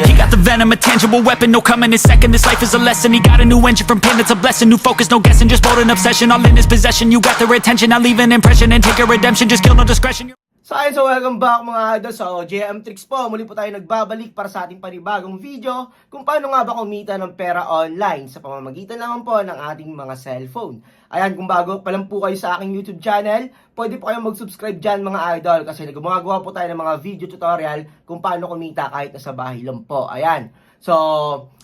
He got the venom, a tangible weapon, no coming in second. This life is a lesson. He got a new engine from pain, that's a blessing. New focus, no guessing, just bold and obsession. All in his possession, you got their attention. Now leave an impression and take a redemption. Just kill no discretion. So welcome back mga idol. So JM Tricks po, muli po tayo nagbabalik para sa ating panibagong video kung paano nga ba kumita ng pera online sa pamamagitan naman po ng ating mga cellphone. Ayan, kung bago pa lang po kayo sa aking YouTube channel, pwede po kayong mag-subscribe dyan mga idol kasi gumagawa po tayo ng mga video tutorial kung paano kumita kahit nasa bahay lang po. Ayan. So,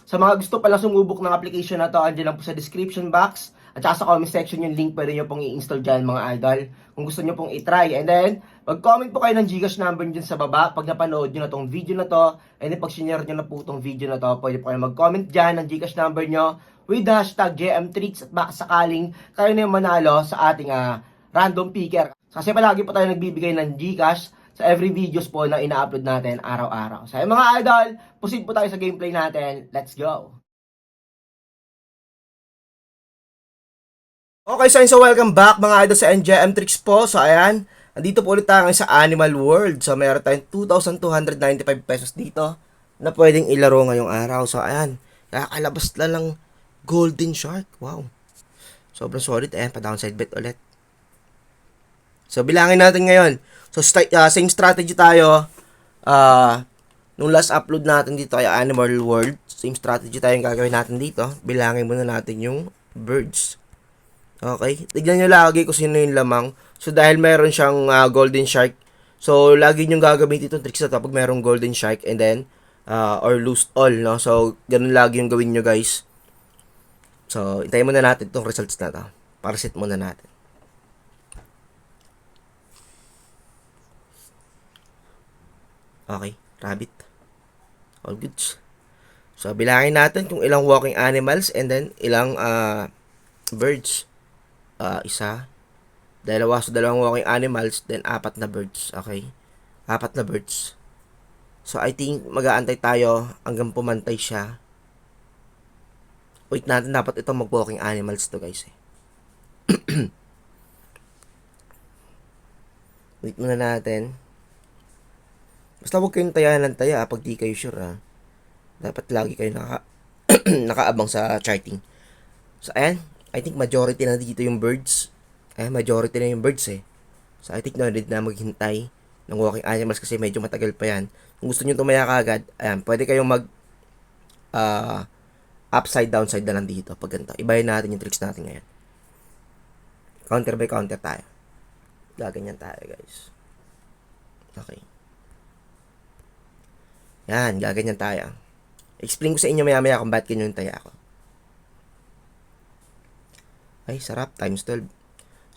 sa mga gusto pala sumubok ng application na to, andyan lang po sa description box. At saka sa comment section yung link pwede nyo pong i-install dyan mga idol. Kung gusto nyo pong i-try. And then, mag-comment po kayo ng Gcash number dyan sa baba pag napanood nyo na tong video na to. And then, pag sinare nyo na po tong video na to, pwede po kayo mag-comment dyan ng Gcash number nyo with hashtag JMTricks at baka sakaling kayo na yung manalo sa ating random picker. Kasi palagi po tayo nagbibigay ng Gcash sa every videos po na ina-upload natin araw-araw. So, mga idol, proceed po tayo sa gameplay natin. Let's go! Okay, so welcome back mga idol sa NJM Tricks po. So ayan, andito po ulit tayo sa Animal World. So meron tayong 2,295 pesos dito na pwedeng ilaro ngayong araw. So ayan, kakalabas lang ng Golden Shark. Wow, sobrang solid. Ayan, pa-downside bet ulit. So bilangin natin ngayon. So same strategy tayo nung last upload natin dito kay Animal World. Same strategy tayo yung gagawin natin dito. Bilangin muna natin yung birds. Okay, tignan nyo lagi kung sino yung lamang. So, dahil meron siyang golden shark, so, lagi nyo gagamitin itong tricks na ito pag merong golden shark and then, or lose all, no? So, ganun lagi yung gawin nyo, guys. So, hintayin muna natin itong results na ito. Para set muna natin. Okay, rabbit. All goods. So, bilangin natin kung ilang walking animals and then ilang birds. Isa, dalawa, so dalawang walking animals, then apat na birds. Okay, apat na birds. So I think mag-aantay tayo hanggang pumantay siya. Wait natin, dapat ito mag-walking animals to, guys. Wait muna natin. Basta huwag kayong tayahan ng taya pag di kayo sure. Dapat lagi kayo nakaabang sa charting. So ayan, I think majority na dito yung birds. Majority na yung birds So, I think no need na maghintay ng walking animals kasi medyo matagal pa yan. Kung gusto nyo tumaya kagad, ayan, pwede kayong mag upside, downside na lang dito. Pag ganito, ibahin natin yung tricks natin ngayon. Counter by counter tayo. Gaganyan tayo, guys. Okay. Yan, gaganyan tayo. Explain ko sa inyo maya-maya kung bakit ganyan yung taya ako. Ay, sarap. Times 12.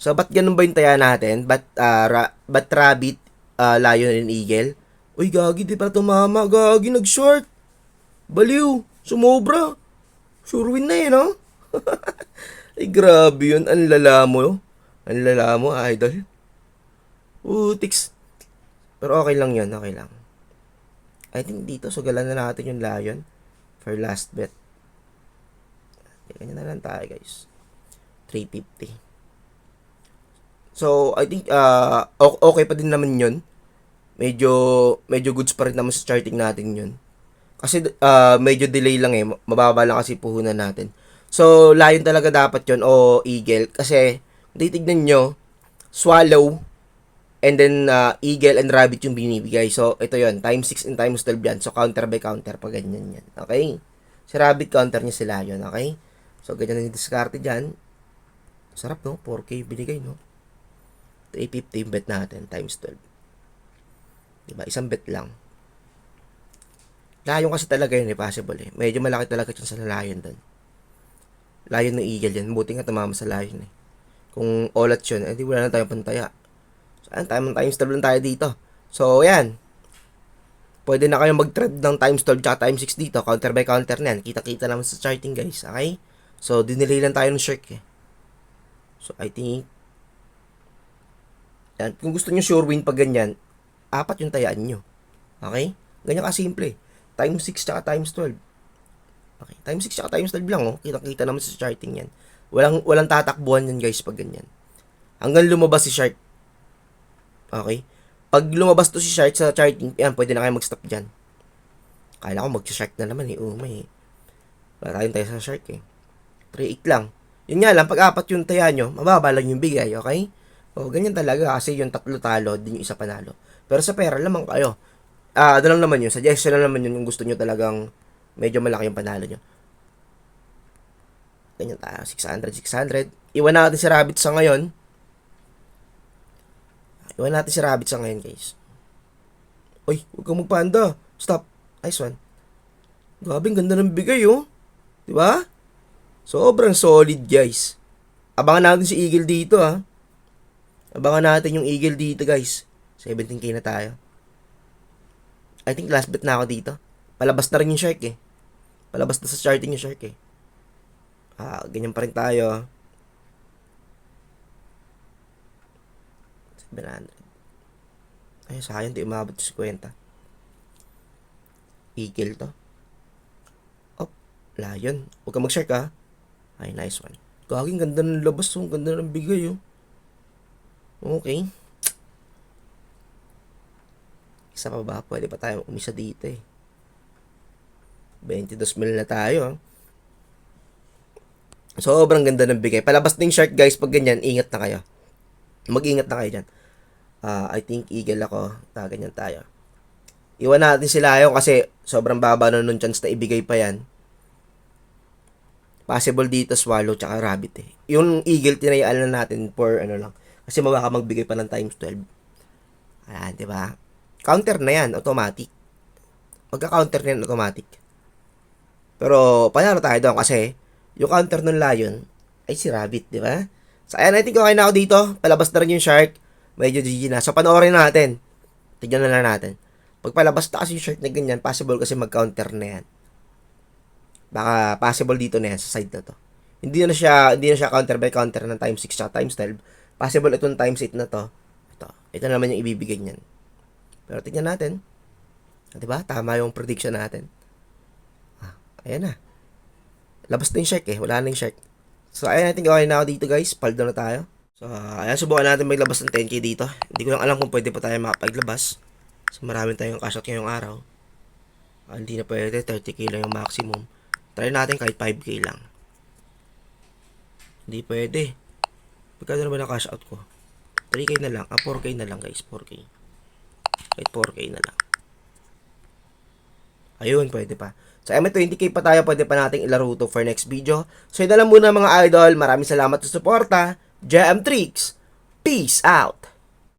So, ba't ganun ba yung taya natin? Ba't rabbit, lion, and eagle? Uy, gagi, di pa tumama. Gagi, nag-short. Baliw. Sumobra. Sure win na no? Ay, grabe yun. Ang lala mo. Ang lala mo, idol. Tiks. Pero okay lang yun. Okay lang. I think dito, sugalan na natin yung lion for last bet. Ganyan na lang tayo, guys. 350. So, I think okay pa din naman yun. Medyo goods pa rin naman sa charting natin yun. Kasi medyo delay lang mababa lang kasi puhunan natin. So, lion talaga dapat yun o eagle. Kasi, titignan nyo, swallow, and then eagle and rabbit yung binibigay. So, ito yun, times 6 and times 12 yan. So, counter by counter pa ganyan yan. Okay? Si rabbit counter niya si lion. Okay? So, ganyan na yung diskarte dyan. Sarap, no? 4K binigay, no? 850 bet natin times 12. Diba? Isang bet lang. Lion kasi talaga yun, possible Medyo malaki talaga yun sa lion doon. Lion ng eagle yan. Buti nga tumama sa lion Kung olat yun, di wala na tayong pantaya. So, times 12 lang tayo dito. So, yan. Pwede na kayong mag-trade ng times 12 tsaka times 6 dito. Counter by counter na yan. Kita-kita naman sa charting, guys. Okay? So, dinelay lang tayo ng shark So, I think, yan, kung gusto nyo sure win pag ganyan, apat yung tayaan nyo. Okay? Ganyan kasimple. Times 6 tsaka times 12. Okay? Times 6 tsaka times 12 lang, Kita-kita naman sa charting yan. Walang tatakbuhan yan, guys, pag ganyan. Hanggang lumabas si shark. Okay? Pag lumabas to si shark sa charting, yan, pwede na kayo mag-stop dyan. Kala ko mag-shark na naman eh. Umay eh. Wala tayong tayo sa shark eh. 3-8 lang. Yun nga lang, pag apat yung taya nyo, mababa lang yung bigay, okay? O, ganyan talaga kasi yung tatlo talo, din yung isa panalo. Pero sa pera lamang kayo. Ano lang naman yun, suggestion lang naman yun yung gusto nyo talagang medyo malaki yung panalo nyo. Ganyan tayo, 600. Iwan natin si Rabbit sa ngayon. Guys. Uy, huwag kang magpanda. Stop. Nice one. Grabe, ang ganda ng bigay, oh. Diba? Sobrang solid, guys. Abangan natin si Eagle dito, ha. Abangan natin yung Eagle dito, guys. 17k na tayo. I think last bet na ako dito. Palabas na rin yung shark, eh. Palabas na sa charting yung shark, eh. Ganyan pa rin tayo. 700. Ay, sayang, di umabot sa 50. Eagle to. Oh, Lion. Huwag ka mag-shark, ha. Ay, nice one. Gaging ganda ng labas, oh. Ganda ng bigay, oh. Okay. Isa pa ba? Pwede pa tayo umisa dito, eh. 22 mil na tayo, ah. Sobrang ganda ng bigay. Palabas din shark, guys. Pag ganyan, ingat na kayo. Mag-ingat na kayo dyan. I think Eagle ako. Ganyan tayo. Iwan natin sila yung kasi sobrang baba na nun chance na ibigay pa yan. Possible dito Swallow tsaka Rabbit eh. Yung Eagle tinayaan na natin for ano lang. Kasi mabaka magbigay pa ng times 12. Ayan, di ba? Counter na yan, automatic. Magka-counter na yan, automatic. Pero panalo tayo doon kasi yung counter ng Lion ay si Rabbit, di ba? So ayan, I think okay na ako dito. Palabas na rin yung Shark. Medyo GG na. So panoorin natin. Tignan na lang natin. Pag palabas na kasi yung Shark na ganyan, possible kasi mag-counter na yan. Baka possible dito na yan sa side na to. Hindi na siya counter by counter ng times 6 at times 12. Possible itong times 8 na to. Ito naman yung ibibigay niyan. Pero tignan natin. 'Di ba? Tama yung prediction natin. Ayan na. Labas na yung Shark eh. Wala na yung Shark. So, ayan, I think okay na ako dito guys. Paldo na tayo. So, ayan, subukan natin maglabas ng 10k dito. Hindi ko lang alam kung pwede pa tayo makapaglabas. So, marami tayong cash out ngayong araw. Hindi na pwede. 30k lang yung maximum. Try natin kahit 5k lang. Hindi pwede. Pagkano na ba na cash out ko? 3k na lang. 4k na lang guys. 4k. Kahit 4k na lang. Ayun, pwede pa. So, may 20k pa tayo. Pwede pa nating ilaro to for next video. So, yun na lang muna mga idol. Maraming salamat sa suporta. JM Tricks. Peace out.